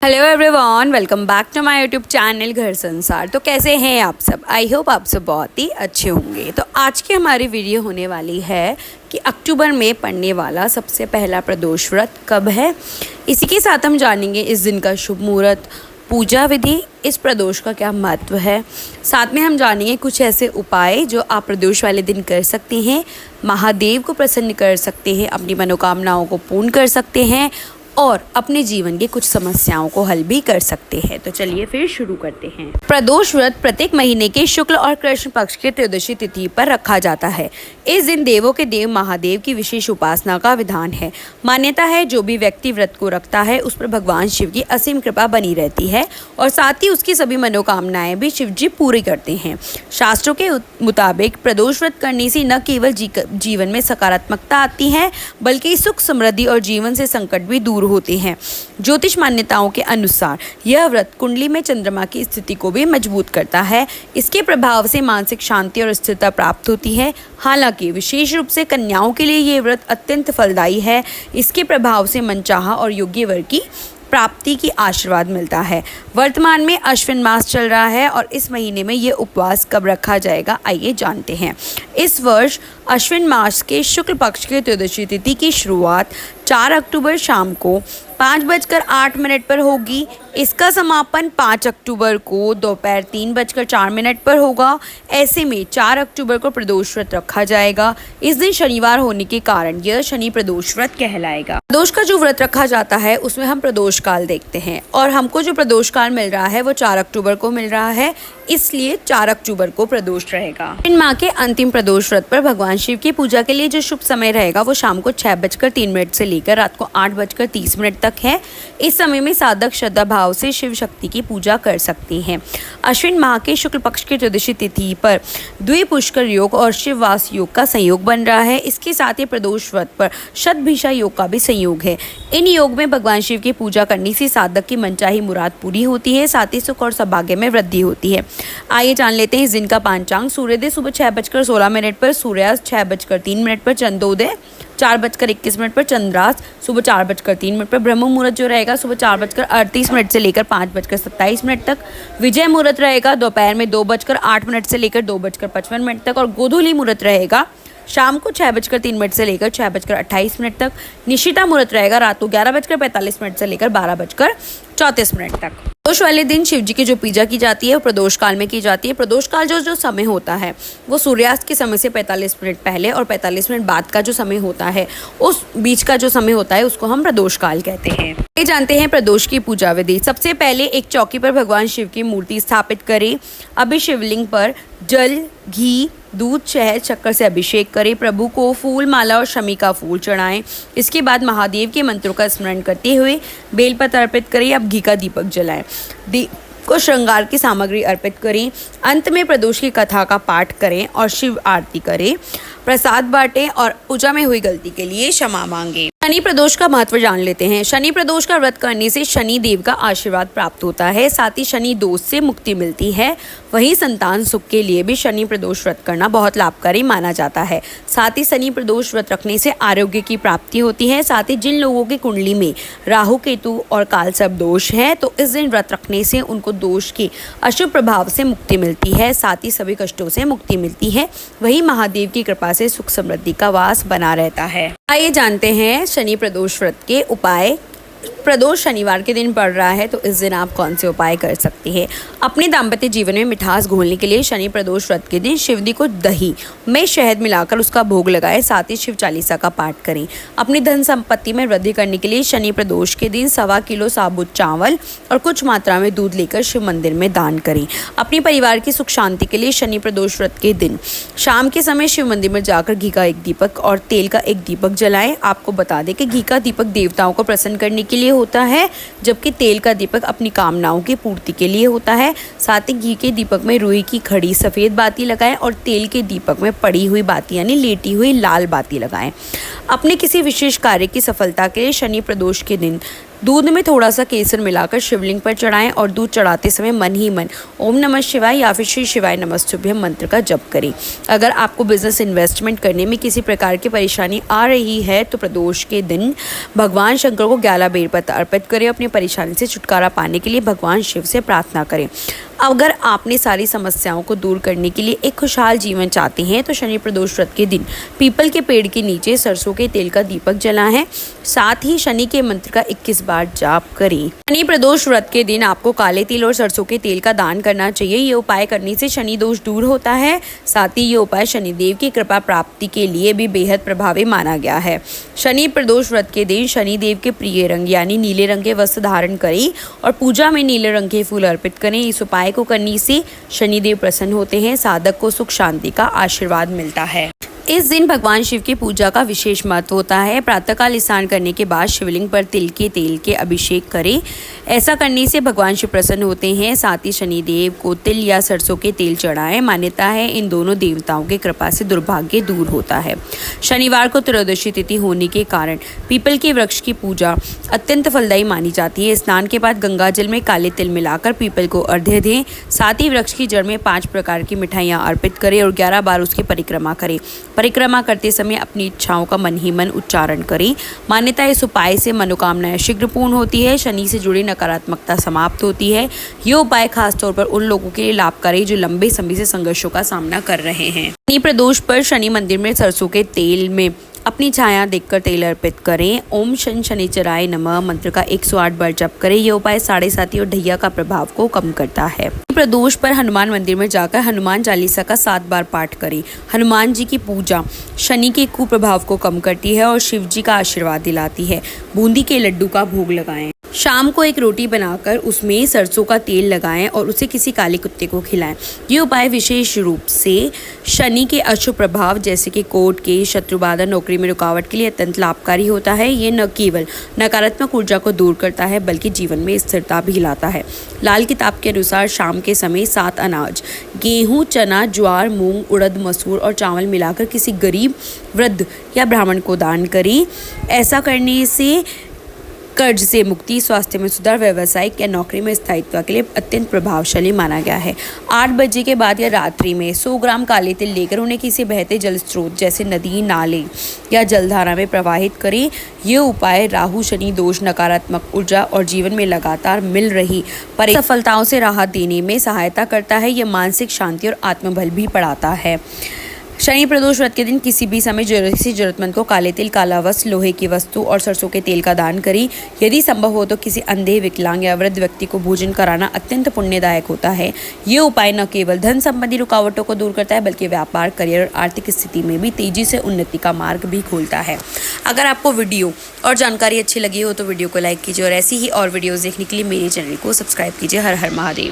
Hello everyone, welcome back to my YouTube channel Ghar Sansar. तो कैसे हैं आप सब? आई होप आप सब बहुत ही अच्छे होंगे। तो आज की हमारी वीडियो होने वाली है कि अक्टूबर में पड़ने वाला सबसे पहला प्रदोष व्रत कब है। इसी के साथ हम जानेंगे इस दिन का शुभ मुहूर्त, पूजा विधि, इस प्रदोष का क्या महत्व है। साथ में हम जानेंगे कुछ ऐसे उपाय जो आप प्रदोष वाले दिन कर सकते हैं, महादेव को प्रसन्न कर सकते हैं, अपनी मनोकामनाओं को पूर्ण कर सकते हैं और अपने जीवन की कुछ समस्याओं को हल भी कर सकते हैं। तो चलिए फिर शुरू करते हैं। प्रदोष व्रत प्रत्येक महीने के शुक्ल और कृष्ण पक्ष के त्रयोदशी तिथि पर रखा जाता है। इस दिन देवों के देव महादेव की विशेष उपासना का विधान है। मान्यता है जो भी व्यक्ति व्रत को रखता है उस पर भगवान शिव की असीम कृपा बनी रहती है और साथ ही उसकी सभी मनोकामनाएं भी शिव जी पूरी करते हैं। शास्त्रों के मुताबिक प्रदोष व्रत करने से न केवल जीवन में सकारात्मकता आती है बल्कि सुख समृद्धि और जीवन से संकट भी दूर होते हैं। ज्योतिष मान्यताओं के अनुसार यह व्रत कुंडली में चंद्रमा की स्थिति को भी मजबूत करता है। इसके प्रभाव से मानसिक शांति और स्थिरता प्राप्त होती है। हालांकि विशेष रूप से कन्याओं के लिए ये व्रत अत्यंत फलदायी है। इसके प्रभाव से मनचाहा और योग्य वर की प्राप्ति की आशीर्वाद मिलता है। वर्तमान में अश्विन मास चल रहा है और इस महीने में ये उपवास कब रखा जाएगा, आइए जानते हैं। इस वर्ष अश्विन मास के शुक्ल पक्ष के त्रयोदशी तिथि की शुरुआत 4 अक्टूबर शाम को 5:08 पर होगी। इसका समापन 5 अक्टूबर को दोपहर 3:04 पर होगा। ऐसे में 4 अक्टूबर को प्रदोष व्रत रखा जाएगा। इस दिन शनिवार होने के कारण यह शनि प्रदोष व्रत कहलाएगा। प्रदोष का जो व्रत रखा जाता है उसमें हम प्रदोष काल देखते हैं और हमको जो प्रदोष काल मिल रहा है वो 4 अक्टूबर को मिल रहा है, इसलिए 4 अक्टूबर को प्रदोष रहेगा। इन माह के अंतिम प्रदोष व्रत पर भगवान शिव की पूजा के लिए जो शुभ समय रहेगा वो शाम को 6:03 से लेकर रात को 8:30 तक है। इस समय में साधक श्रद्धा भाव से शिव शक्ति की पूजा कर सकते हैं। अश्विन माह के शुक्ल पक्ष की त्रयोदशी तिथि पर द्विपुष्कर योग और शिववास योग का संयोग बन रहा है। इसके साथ ही प्रदोष व्रत पर शतभिषा योग का भी संयोग है। इन योग में भगवान शिव की पूजा करने से साधक की मनचाही मुराद पूरी होती है, साथ ही सुख और सौभाग्य में वृद्धि होती है। आइए जान लेते हैं इस दिन का पंचांग। सूर्योदय सुबह 6:16 पर, सूर्यास्त 6:03 पर, चंद्रोदय 4:21 पर, चंद्रास्त सुबह 4:03 पर, ब्रह्म मुहूर्त जो रहेगा सुबह 4:38 से लेकर 5:27 तक, विजय मुहूर्त रहेगा दोपहर में 2:08 से लेकर 2:55 तक और गोधूली मुहूर्त रहेगा शाम को 6:03 से लेकर 6:28 तक। निशिता मुहूर्त रहेगा रात को 11:45 से लेकर 12:34 तक। प्रदोष वाले दिन शिव जी की जो पूजा की जाती है वो प्रदोष काल में की जाती है। प्रदोष काल जो समय होता है वो सूर्यास्त के समय से 45 मिनट पहले और 45 मिनट बाद का जो समय होता है उस बीच का जो समय होता है उसको हम प्रदोष काल कहते हैं। ये जानते हैं प्रदोष की पूजा विधि। सबसे पहले एक चौकी पर भगवान शिव की मूर्ति स्थापित करें। अभी शिवलिंग पर जल, घी, दूध, शहद, शक्कर से अभिषेक करें। प्रभु को फूल माला और शमी का फूल चढ़ाएं। इसके बाद महादेव के मंत्रों का स्मरण करते हुए बेलपत्र अर्पित करें। अब घी का दीपक जलाएं। को श्रृंगार की सामग्री अर्पित करें। अंत में प्रदोष की कथा का पाठ करें और शिव आरती करें, प्रसाद बांटें और पूजा में हुई गलती के लिए क्षमा मांगे। शनि प्रदोष का महत्व जान लेते हैं। शनि प्रदोष का व्रत करने से शनि देव का आशीर्वाद प्राप्त होता है, साथ ही शनि दोष से मुक्ति मिलती है। वहीं संतान सुख के लिए भी शनि प्रदोष व्रत करना बहुत लाभकारी माना जाता है। साथ ही शनि प्रदोष व्रत रखने से आरोग्य की प्राप्ति होती है। साथ ही जिन लोगों की कुंडली में राहु, केतु और कालसर्प दोष है तो इस दिन व्रत रखने से उनको दोष के अशुभ प्रभाव से मुक्ति मिलती है, साथ ही सभी कष्टों से मुक्ति मिलती है। वहीं महादेव की कृपा से सुख समृद्धि का वास बना रहता है। आइए जानते हैं शनि प्रदोष व्रत के उपाय। प्रदोष शनिवार के दिन पड़ रहा है तो इस दिन आप कौन से उपाय कर सकते हैं। अपने दाम्पत्य जीवन में मिठास घोलने के लिए शनि प्रदोष व्रत के दिन शिव जी को दही में शहद मिलाकर उसका भोग लगाएं, साथ ही शिव चालीसा का पाठ करें। अपनी धन संपत्ति में वृद्धि करने के लिए शनि प्रदोष के दिन 1.25 किलो साबुत चावल और कुछ मात्रा में दूध लेकर शिव मंदिर में दान करें। अपने परिवार की सुख शांति के लिए शनि प्रदोष व्रत के दिन शाम के समय शिव मंदिर में जाकर घी का एक दीपक और तेल का एक दीपक जलाएं। आपको बता दें कि घी का दीपक देवताओं को प्रसन्न करने के लिए होता है, जबकि तेल का दीपक अपनी कामनाओं की पूर्ति के लिए होता है। साथ ही घी के दीपक में रुई की खड़ी सफ़ेद बाती लगाएं और तेल के दीपक में पड़ी हुई बाती यानी लेटी हुई लाल बाती लगाएं। अपने किसी विशेष कार्य की सफलता के लिए शनि प्रदोष के दिन दूध में थोड़ा सा केसर मिलाकर शिवलिंग पर चढ़ाएं और दूध चढ़ाते समय मन ही मन ओम नमः शिवाय या फिर श्री शिवाय नमस्तुभ्यम मंत्र का जप करें। अगर आपको बिजनेस इन्वेस्टमेंट करने में किसी प्रकार की परेशानी आ रही है तो प्रदोष के दिन भगवान शंकर को 11 बेलपत्र अर्पित करें। अपनी परेशानी से छुटकारा पाने के लिए भगवान शिव से प्रार्थना करें। अगर आपने सारी समस्याओं को दूर करने के लिए एक खुशहाल जीवन चाहते हैं तो शनि प्रदोष व्रत के दिन पीपल के पेड़ के नीचे सरसों के तेल का दीपक जलाएं। साथ ही शनि के मंत्र का 21 बार जाप करें। शनि प्रदोष व्रत के दिन आपको काले तिल और सरसों के तेल का दान करना चाहिए। ये उपाय करने से शनि दोष दूर होता है। साथ ही ये उपाय शनिदेव की कृपा प्राप्ति के लिए भी बेहद प्रभावी माना गया है। शनि प्रदोष व्रत के दिन शनिदेव के प्रिय रंग यानी नीले रंग के वस्त्र धारण करें और पूजा में नीले रंग के फूल अर्पित करें। इस उपाय को करने से शनिदेव प्रसन्न होते हैं। साधक को सुख शांति का आशीर्वाद मिलता है। इस दिन भगवान शिव की पूजा का विशेष महत्व होता है। प्रातःकाल स्नान करने के बाद शिवलिंग पर तिल के तेल के अभिषेक करें। ऐसा करने से भगवान शिव प्रसन्न होते हैं। साथ ही शनिदेव को तिल या सरसों के तेल चढ़ाएं। मान्यता है इन दोनों देवताओं की कृपा से दुर्भाग्य दूर होता है। शनिवार को त्रयोदशी तिथि होने के कारण पीपल के वृक्ष की पूजा अत्यंत फलदायी मानी जाती है। स्नान के बाद गंगा जल में काले तिल मिलाकर पीपल को अर्घ्य दें। साथ ही वृक्ष की जड़ में 5 प्रकार की मिठाइयाँ अर्पित करें और 11 बार उसकी परिक्रमा करें। परिक्रमा करते समय अपनी इच्छाओं का मन ही मन उच्चारण करें। मान्यता इस उपाय से मनोकामनाएं शीघ्र पूर्ण होती है। शनि से जुड़ी नकारात्मकता समाप्त होती है। ये उपाय खासतौर पर उन लोगों के लिए लाभकारी जो लंबे समय से संघर्षों का सामना कर रहे हैं। शनि प्रदोष पर शनि मंदिर में सरसों के तेल में अपनी छाया देखकर तेल अर्पित करें। ओम शन शनिचराय नमः मंत्र का 108 बार जप करें। यह उपाय साढ़े साती और ढैया का प्रभाव को कम करता है। प्रदोष पर हनुमान मंदिर में जाकर हनुमान चालीसा का 7 बार पाठ करें। हनुमान जी की पूजा शनि के कुप्रभाव को कम करती है और शिव जी का आशीर्वाद दिलाती है। बूंदी के लड्डू का भोग लगाएं। शाम को एक रोटी बनाकर उसमें सरसों का तेल लगाएं और उसे किसी काले कुत्ते को खिलाएं। ये उपाय विशेष रूप से शनि के अशुभ प्रभाव जैसे कि कोर्ट केस, शत्रुबाधा, नौकरी में रुकावट के लिए अत्यंत लाभकारी होता है। ये न केवल नकारात्मक ऊर्जा को दूर करता है बल्कि जीवन में स्थिरता भी लाता है। लाल किताब के अनुसार शाम के समय 7 अनाज गेहूँ, चना, ज्वार, मूंग, उड़द, मसूर और चावल मिलाकर किसी गरीब, वृद्ध या ब्राह्मण को दान करें। ऐसा करने से कर्ज से मुक्ति, स्वास्थ्य में सुधार, व्यवसायिक या नौकरी में स्थायित्व के लिए अत्यंत प्रभावशाली माना गया है। 8 बजे के बाद या रात्रि में 100 ग्राम काले तिल लेकर उन्हें किसी बहते जल स्रोत जैसे नदी, नाले या जलधारा में प्रवाहित करें। ये उपाय राहु, शनि दोष, नकारात्मक ऊर्जा और जीवन में लगातार मिल रही सफलताओं से राहत देने में सहायता करता है। यह मानसिक शांति और आत्मबल भी बढ़ाता है। शनि प्रदोष व्रत के दिन किसी भी समय जरूरतमंद को काले तिल, काला वस्त्र, लोहे की वस्तु और सरसों के तेल का दान करें। यदि संभव हो तो किसी अंधे, विकलांग या वृद्ध व्यक्ति को भोजन कराना अत्यंत पुण्यदायक होता है। ये उपाय न केवल धन संबंधी रुकावटों को दूर करता है बल्कि व्यापार, करियर और आर्थिक स्थिति में भी तेजी से उन्नति का मार्ग भी खोलता है। अगर आपको वीडियो और जानकारी अच्छी लगी हो तो वीडियो को लाइक कीजिए और ऐसी ही और वीडियोज़ देखने के लिए मेरे चैनल को सब्सक्राइब कीजिए। हर हर महादेव।